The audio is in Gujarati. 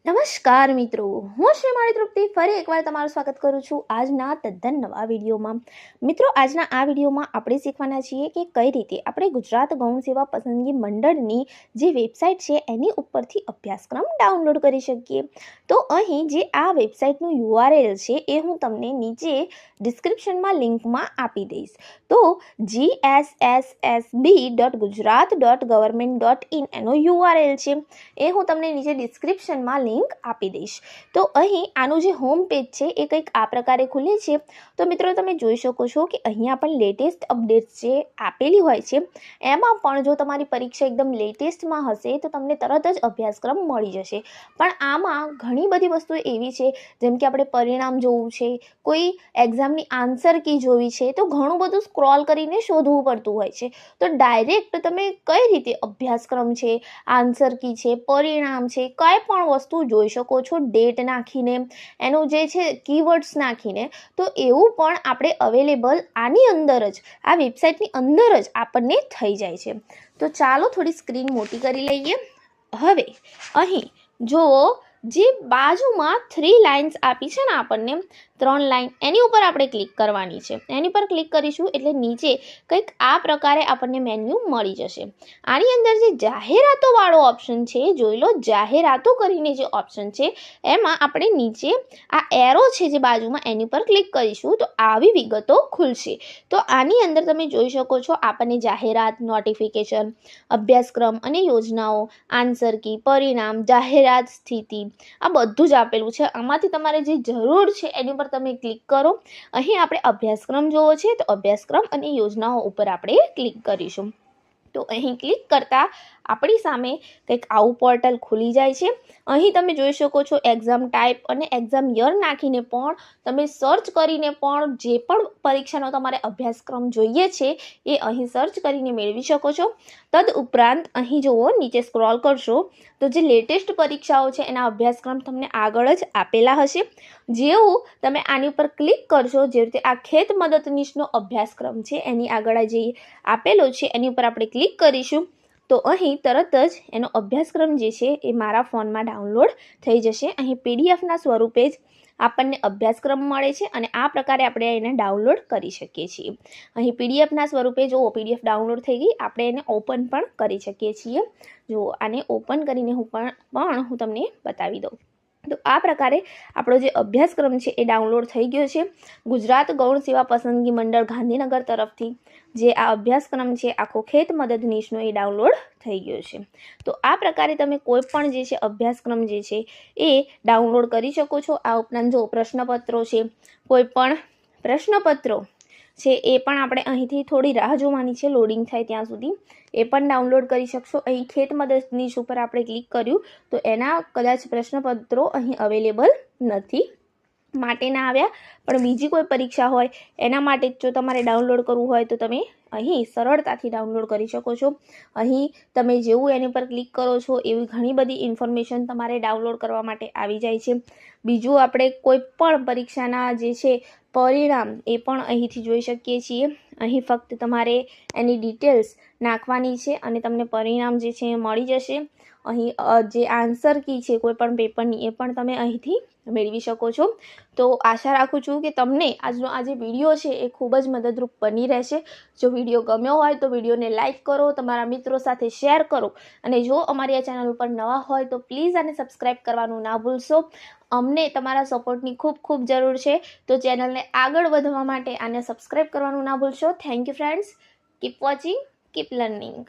નમસ્કાર મિત્રો, હું શ્રી માળી તૃપ્તિ ફરી એકવાર તમારું સ્વાગત કરું છું આજના તદ્દન નવા વિડીયોમાં. મિત્રો, આજના આ વિડીયોમાં આપણે શીખવાના છીએ કે કઈ રીતે આપણે ગુજરાત ગૌણ સેવા પસંદગી મંડળની જે વેબસાઇટ છે એની ઉપરથી અભ્યાસક્રમ ડાઉનલોડ કરી શકીએ. તો અહીં જે આ વેબસાઇટનું URL છે એ હું તમને નીચે ડિસ્ક્રિપ્શનમાં લિંકમાં આપી દઈશ. તો gssb.gujarat.government.in એનો URL છે એ હું તમને નીચે ડિસ્ક્રિપ્શનમાં લિંક આપી દઈશ. તો અહીં આનું જે હોમ પેજ છે એ કંઈક આ પ્રકારે ખુલે છે. તો મિત્રો, તમે જોઈ શકો છો કે અહીંયા પણ લેટેસ્ટ અપડેટ્સ જે આપેલી હોય છે એમાં પણ જો તમારી પરીક્ષા એકદમ લેટેસ્ટમાં હશે તો તમને તરત જ અભ્યાસક્રમ મળી જશે. પણ આમાં ઘણી બધી વસ્તુઓ એવી છે, જેમ કે આપણે પરિણામ જોવું છે, કોઈ એક્ઝામની આન્સર કી જોવી છે, તો ઘણું બધું સ્ક્રોલ કરીને શોધવું પડતું હોય છે. તો ડાયરેક્ટ તમે કઈ રીતે અભ્યાસક્રમ છે, આન્સર કી છે, પરિણામ છે, કંઈ પણ વસ્તુ જોઈ શકો છો ડેટ નાખીને, એનું જે છે કીવર્ડ્સ નાખીને. તો એવું પણ આપણે અવેલેબલ આની અંદર જ, આ વેબસાઇટની અંદર જ આપણને થઈ જાય છે. તો ચાલો થોડી સ્ક્રીન મોટી કરી લઈએ. હવે અહીં જુઓ, જે બાજુમાં 3 લાઇન્સ આપી છે ને, આપણને 3 લાઇન, એની ઉપર આપણે ક્લિક કરવાની છે. એની પર ક્લિક કરીશું એટલે નીચે કંઈક આ પ્રકારે આપણને મેન્યુ મળી જશે. આની અંદર જે જાહેરાતોવાળો ઓપ્શન છે, જોઈ લો, જાહેરાતો કરીને જે ઓપ્શન છે એમાં આપણે નીચે આ એરો છે જે બાજુમાં, એની પર ક્લિક કરીશું તો આવી વિગતો ખુલશે. તો આની અંદર તમે જોઈ શકો છો આપણને જાહેરાત, નોટિફિકેશન, અભ્યાસક્રમ અને યોજનાઓ, આન્સર કી, પરિણામ, જાહેરાત સ્થિતિ, આ બધું જ આપેલું છે. આમાંથી તમારે જે જરૂર છે એની પર તમે ક્લિક કરો. અહીં આપણે અભ્યાસક્રમ જોવો છે તો અભ્યાસક્રમ અને યોજનાઓ ઉપર આપણે ક્લિક કરીશું. તો અહીં ક્લિક કરતાં આપણી સામે કંઈક આવું પોર્ટલ ખુલી જાય છે. અહીં તમે જોઈ શકો છો એક્ઝામ ટાઈપ અને એક્ઝામ યર નાખીને પણ તમે સર્ચ કરીને પણ જે પણ પરીક્ષાનો તમારે અભ્યાસક્રમ જોઈએ છે એ અહીં સર્ચ કરીને મેળવી શકો છો. તદ ઉપરાંત અહીં જુઓ, નીચે સ્ક્રોલ કરશો તો જે લેટેસ્ટ પરીક્ષાઓ છે એના અભ્યાસક્રમ તમને આગળ જ આપેલા હશે. જેવું તમે આની ઉપર ક્લિક કરશો, જે રીતે આ ખેત મદદનીશનો અભ્યાસક્રમ છે એની આગળ જે આપેલો છે એની ઉપર આપણે ક્લિક કરીશું તો અહીં તરત જ એનો અભ્યાસક્રમ જે છે એ મારા ફોનમાં ડાઉનલોડ થઈ જશે. અહીં PDFના સ્વરૂપે જ આપણને અભ્યાસક્રમ મળે છે અને આ પ્રકારે આપણે એને ડાઉનલોડ કરી શકીએ છીએ. અહીં PDFના સ્વરૂપે જો PDF ડાઉનલોડ થઈ ગઈ, આપણે એને ઓપન પણ કરી શકીએ છીએ. જો આને ઓપન કરીને હું તમને બતાવી દઉં. તો આ પ્રકારે આપણો જે અભ્યાસક્રમ છે એ ડાઉનલોડ થઈ ગયો છે. ગુજરાત ગૌણ સેવા પસંદગી મંડળ ગાંધીનગર તરફથી જે આ અભ્યાસક્રમ છે આખો ખેત મદદનીશનો એ ડાઉનલોડ થઈ ગયો છે. તો આ પ્રકારે તમે કોઈ પણ જે છે અભ્યાસક્રમ જે છે એ ડાઉનલોડ કરી શકો છો. આ ઉપરાંત જો પ્રશ્નપત્રો છે, કોઈ પણ પ્રશ્નપત્રો છે એ પણ આપણે અહીંથી થોડી રાહ જોવાની છે, લોડિંગ થાય ત્યાં સુધી, એ પણ ડાઉનલોડ કરી શકશો. અહીં ખેત મદદનીશ ઉપર આપણે ક્લિક કર્યું તો એના કદાચ પ્રશ્નપત્રો અહીં અવેલેબલ નથી માટે ના આવ્યા, પણ બીજી કોઈ પરીક્ષા હોય એના માટે જો તમારે ડાઉનલોડ કરવું હોય તો તમે અહીં સરળતાથી ડાઉનલોડ કરી શકો છો. અહીં તમે જેવું એની પર ક્લિક કરો છો એવી ઘણી બધી ઇન્ફોર્મેશન તમારે ડાઉનલોડ કરવા માટે આવી જાય છે. બીજું, આપણે કોઈ પણ પરીક્ષાના જે છે પરિણામ એ પણ અહીંથી જોઈ શકીએ છીએ. અહીં ફક્ત તમારે એની ડિટેલ્સ નાખવાની છે અને તમને પરિણામ જે છે એ મળી જશે. અહીં જે આન્સર કી છે કોઈ પણ પેપરની એ પણ તમે અહીંથી મેળવી શકો છો. તો આશા રાખું છું કે તમને આજનો આ જે વિડીયો છે એ ખૂબ જ મદદરૂપ બની રહેશે. જો વિડીયો ગમ્યો હોય તો વિડીયોને લાઇક કરો, તમારા મિત્રો સાથે શેર કરો અને જો અમારી આ ચેનલ ઉપર નવા હોય તો પ્લીઝ આને સબસ્ક્રાઈબ કરવાનું ના ભૂલશો. અમને તમારા સપોર્ટની ખૂબ ખૂબ જરૂર છે. તો ચેનલને આગળ વધવા માટે આને સબસ્ક્રાઈબ કરવાનું ના ભૂલશો. Thank you friends. Keep watching, keep learning.